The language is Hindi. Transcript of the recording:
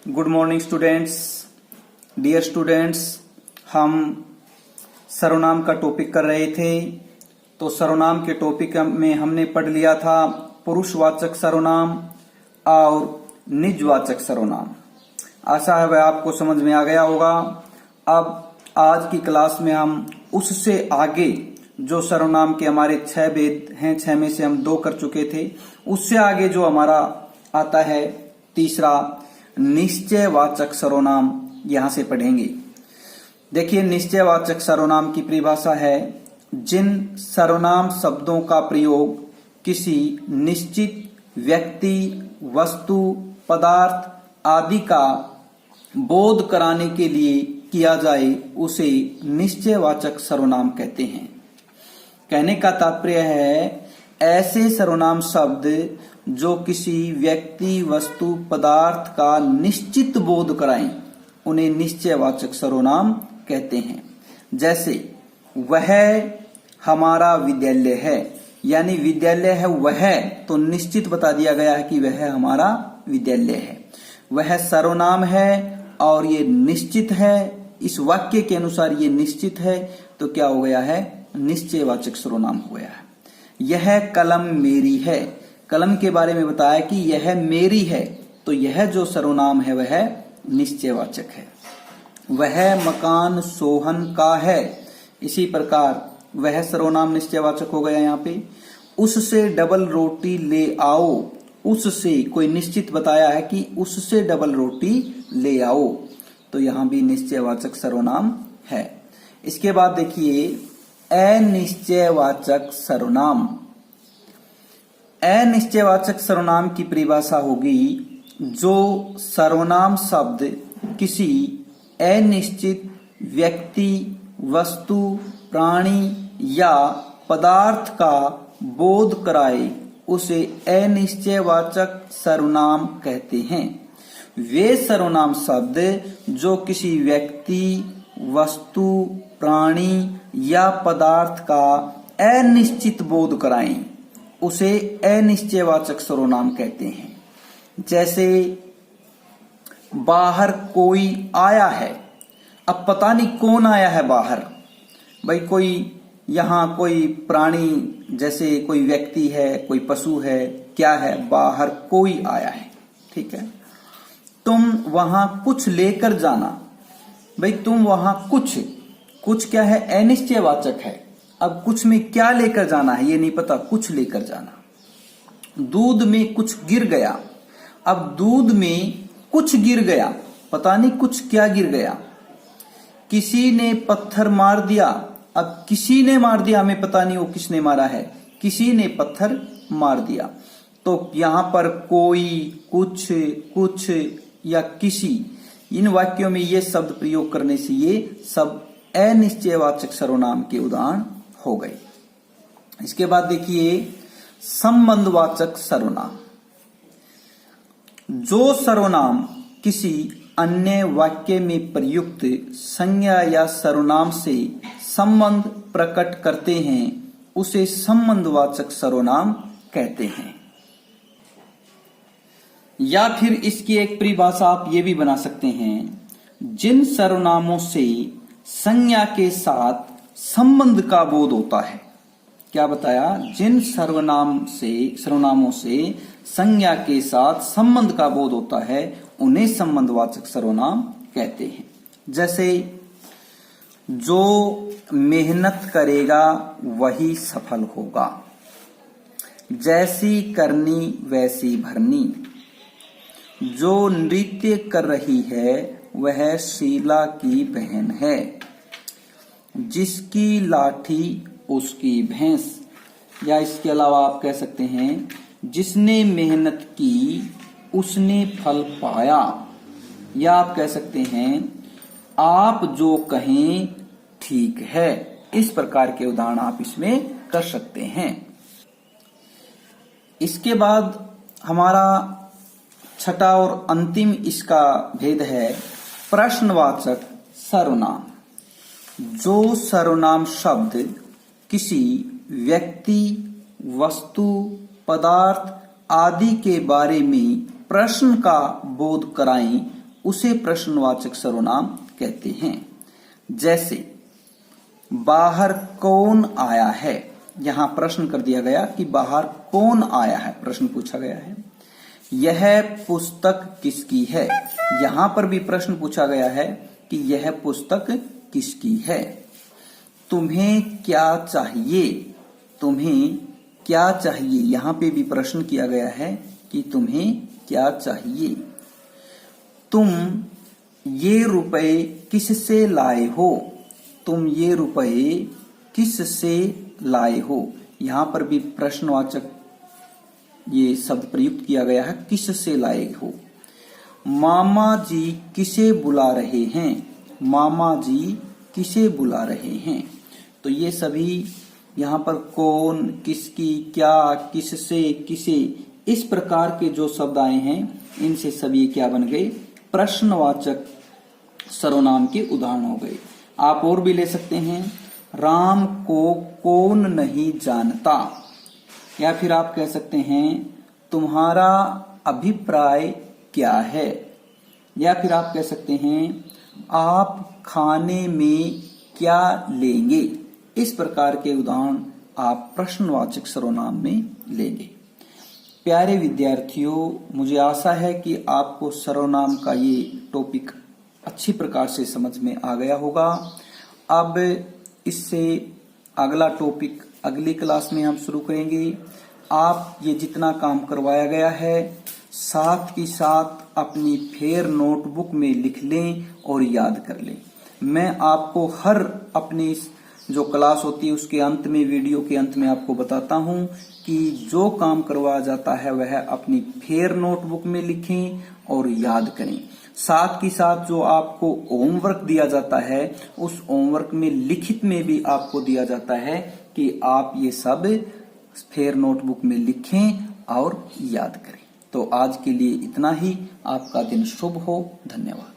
Good morning students. Dear students, हम सर्वनाम का टॉपिक कर रहे थे। तो सर्वनाम के टॉपिक में हमने पढ़ लिया था पुरुषवाचक सर्वनाम और निजवाचक सर्वनाम। आशा है वह आपको समझ में आ गया होगा। अब आज की क्लास में हम उससे आगे जो सर्वनाम के हमारे 6 भेद हैं, 6 में से हम 2 कर चुके थे, उससे आगे जो हमारा आता है तीसरा निश्चयवाचक सर्वनाम, यहां से पढ़ेंगे। देखिए, निश्चयवाचक सर्वनाम की परिभाषा है जिन सर्वनाम शब्दों का प्रयोग किसी निश्चित व्यक्ति, वस्तु, पदार्थ आदि का बोध कराने के लिए किया जाए उसे निश्चयवाचक सर्वनाम कहते हैं। कहने का तात्पर्य है ऐसे सर्वनाम शब्द जो किसी व्यक्ति, वस्तु, पदार्थ का निश्चित बोध कराएं, उन्हें निश्चयवाचक सर्वनाम कहते हैं। जैसे वह हमारा विद्यालय है, यानी विद्यालय है वह, तो निश्चित बता दिया गया है कि वह हमारा विद्यालय है। वह सर्वनाम है और ये निश्चित है, इस वाक्य के अनुसार ये निश्चित है, तो क्या हो गया है? निश्चयवाचक सर्वनाम हो गया है। यह कलम मेरी है, कलम के बारे में बताया कि यह मेरी है, तो यह जो सर्वनाम है वह निश्चयवाचक है। वह मकान सोहन का है, इसी प्रकार वह सर्वनाम निश्चयवाचक हो गया। यहाँ पे उससे डबल रोटी ले आओ, उससे कोई निश्चित बताया है कि उससे डबल रोटी ले आओ, तो यहां भी निश्चयवाचक सर्वनाम है। इसके बाद देखिए अनिश्चयवाचक सर्वनाम। अनिश्चयवाचक सर्वनाम की परिभाषा होगी जो सर्वनाम शब्द किसी अनिश्चित व्यक्ति, वस्तु, प्राणी या पदार्थ का बोध कराए उसे अनिश्चयवाचक सर्वनाम कहते हैं। वे सर्वनाम शब्द जो किसी व्यक्ति, वस्तु, प्राणी या पदार्थ का अनिश्चित बोध कराएं, उसे अनिश्चयवाचक सर्वनाम कहते हैं। जैसे बाहर कोई आया है, अब पता नहीं कौन आया है बाहर। भाई कोई यहाँ कोई प्राणी, जैसे कोई व्यक्ति है, कोई पशु है, क्या है? बाहर कोई आया है, ठीक है। तुम वहां कुछ लेकर जाना। भाई तुम वहां कुछ क्या है? अनिश्चयवाचक है। अब कुछ में क्या लेकर जाना है ये नहीं पता, कुछ लेकर जाना। दूध में कुछ गिर गया, अब दूध में कुछ गिर गया, पता नहीं कुछ क्या गिर गया। किसी ने पत्थर मार दिया, अब किसी ने मार दिया, हमें पता नहीं वो किसने मारा है, किसी ने पत्थर मार दिया। तो यहां पर कोई, कुछ या किसी, इन वाक्यों में ये शब्द प्रयोग करने से ये सब अनिश्चयवाचक सर्वनाम के उदाहरण हो गए। इसके बाद देखिए संबंधवाचक सर्वनाम। जो सर्वनाम किसी अन्य वाक्य में प्रयुक्त संज्ञा या सर्वनाम से संबंध प्रकट करते हैं उसे संबंधवाचक सर्वनाम कहते हैं। या फिर इसकी एक परिभाषा आप ये भी बना सकते हैं, जिन सर्वनामों से संज्ञा के साथ संबंध का बोध होता है। क्या बताया? जिन सर्वनामों से संज्ञा के साथ संबंध का बोध होता है उन्हें संबंधवाचक सर्वनाम कहते हैं। जैसे जो मेहनत करेगा वही सफल होगा, जैसी करनी वैसी भरनी, जो नृत्य कर रही है वह शीला की बहन है, जिसकी लाठी उसकी भैंस। या इसके अलावा आप कह सकते हैं जिसने मेहनत की उसने फल पाया। या आप कह सकते हैं आप जो कहें ठीक है। इस प्रकार के उदाहरण आप इसमें कर सकते हैं। इसके बाद हमारा छठा और अंतिम इसका भेद है प्रश्नवाचक सर्वनाम। जो सर्वनाम शब्द किसी व्यक्ति, वस्तु, पदार्थ आदि के बारे में प्रश्न का बोध कराएं उसे प्रश्नवाचक सर्वनाम कहते हैं। जैसे बाहर कौन आया है, यहां प्रश्न कर दिया गया कि बाहर कौन आया है, प्रश्न पूछा गया है। यह पुस्तक किसकी है, यहां पर भी प्रश्न पूछा गया है कि यह पुस्तक किसकी है। तुम्हें क्या चाहिए, तुम्हें क्या चाहिए, यहां पे भी प्रश्न किया गया है कि तुम्हें क्या चाहिए। तुम ये रुपए किससे लाए हो, तुम ये रुपए किससे लाए हो, यहां पर भी प्रश्नवाचक ये शब्द प्रयुक्त किया गया है, किससे लाए हो। मामा जी किसे बुला रहे हैं, मामा जी किसे बुला रहे हैं। तो ये सभी यहाँ पर कौन, किसकी, क्या, किससे, किसे, इस प्रकार के जो शब्द आए हैं इनसे सभी क्या बन गए, प्रश्नवाचक सर्वनाम के उदाहरण हो गए। आप और भी ले सकते हैं, राम को कौन नहीं जानता, या फिर आप कह सकते हैं तुम्हारा अभिप्राय क्या है, या फिर आप कह सकते हैं आप खाने में क्या लेंगे। इस प्रकार के उदाहरण आप प्रश्नवाचक सर्वनाम में लेंगे। प्यारे विद्यार्थियों, मुझे आशा है कि आपको सर्वनाम का ये टॉपिक अच्छी प्रकार से समझ में आ गया होगा। अब इससे अगला टॉपिक अगली क्लास में हम शुरू करेंगे। आप ये जितना काम करवाया गया है साथ ही साथ अपनी फेयर नोटबुक में लिख लें और याद कर लें। मैं आपको हर अपनी जो क्लास होती है उसके अंत में, वीडियो के अंत में आपको बताता हूं कि जो काम करवाया जाता है वह अपनी फेयर नोटबुक में लिखें और याद करें। साथ ही साथ जो आपको होमवर्क दिया जाता है उस होमवर्क में लिखित में भी आपको दिया जाता है कि आप ये सब फेयर नोटबुक में लिखें और याद करें। तो आज के लिए इतना ही। आपका दिन शुभ हो। धन्यवाद।